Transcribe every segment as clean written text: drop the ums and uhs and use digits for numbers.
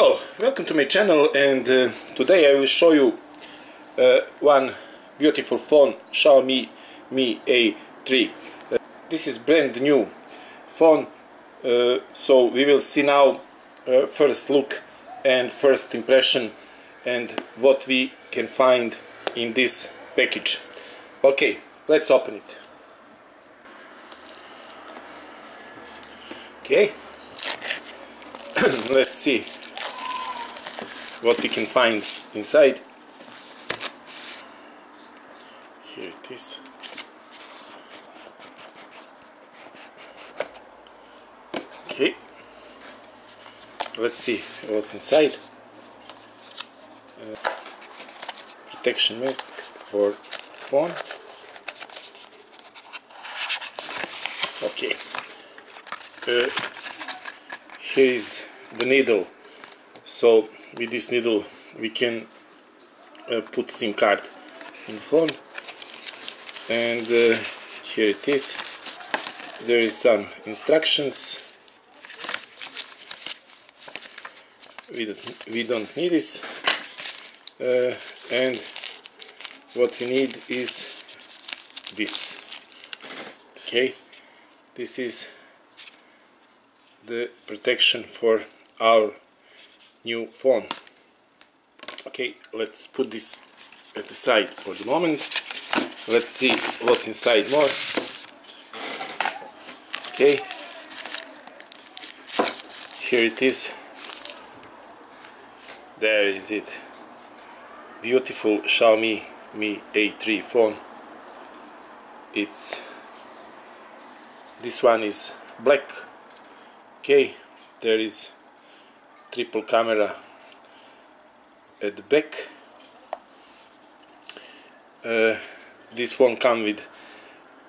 Hello, welcome to my channel, and today I will show you one beautiful phone, Xiaomi Mi A3. This is brand new phone, so we will see now first look and first impression and what we can find in this package. Okay, let's open it. Okay, let's see what we can find inside. Here it is. Okay, let's see what's inside. Protection mask for phone. Okay, here is the needle. So with this needle we can put SIM card in phone, and here it is. There is some instructions. We don't need this, and what we need is this. Okay, this is the protection for our new phone. Okay, let's put this at the side for the moment. Let's see what's inside more. Okay, here it is. There is it. Beautiful Xiaomi Mi A3 phone. This one is black. Okay, there is triple camera at the back. This phone comes with,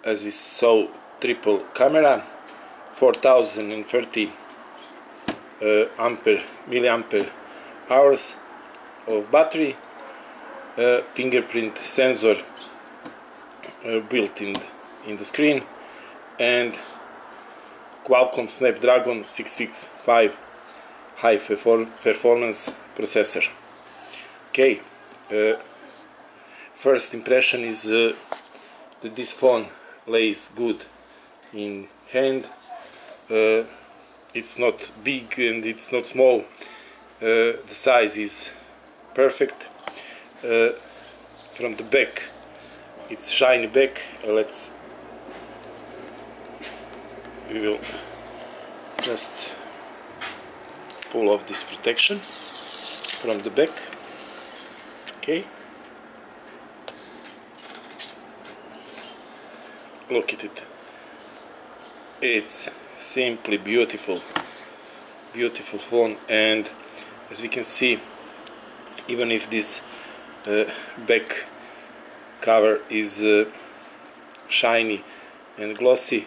as we saw, triple camera, 4030 milliampere hours of battery, fingerprint sensor built in the screen, and Qualcomm Snapdragon 665 high performance processor. Okay, first impression is that this phone lays good in hand. It's not big and it's not small. The size is perfect. From the back, it's shiny back. We will just pull off this protection from the back. Okay, look at it. It's simply beautiful phone, and as we can see, even if this back cover is shiny and glossy,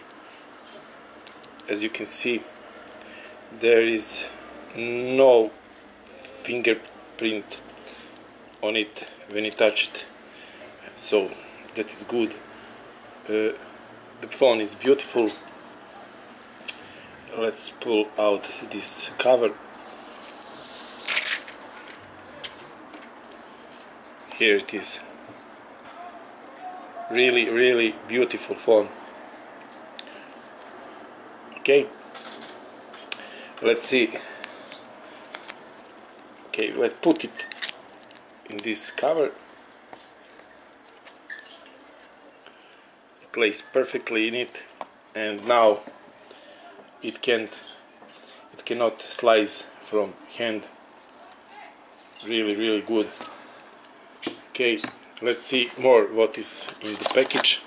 as you can see, there is no fingerprint on it when you touch it, so that is good. The phone is beautiful. Let's pull out this cover. Here it is. Really beautiful phone. Okay, let's see. Okay, let's put it in this cover. It lays perfectly in it, and now it cannot slice from hand. Really good. Okay, let's see more what is in the package.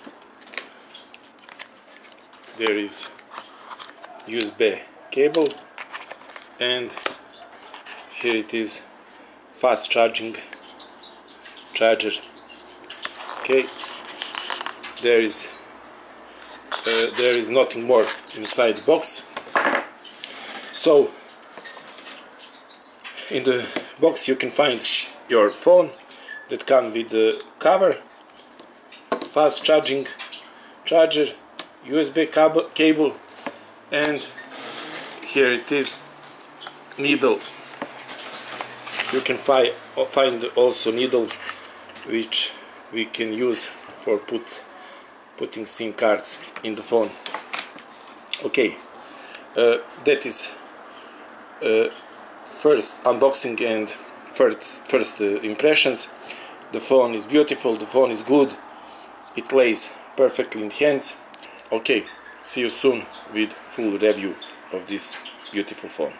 There is USB cable, and here it is, fast charging charger. Okay, there is nothing more inside the box. So in the box you can find your phone that comes with the cover, fast charging charger, USB cable, and here it is, needle You can find also needle which we can use for putting SIM cards in the phone. Okay, that is first unboxing and first impressions. The phone is beautiful, the phone is good, it lays perfectly in hands. Okay, see you soon with full review of this beautiful phone.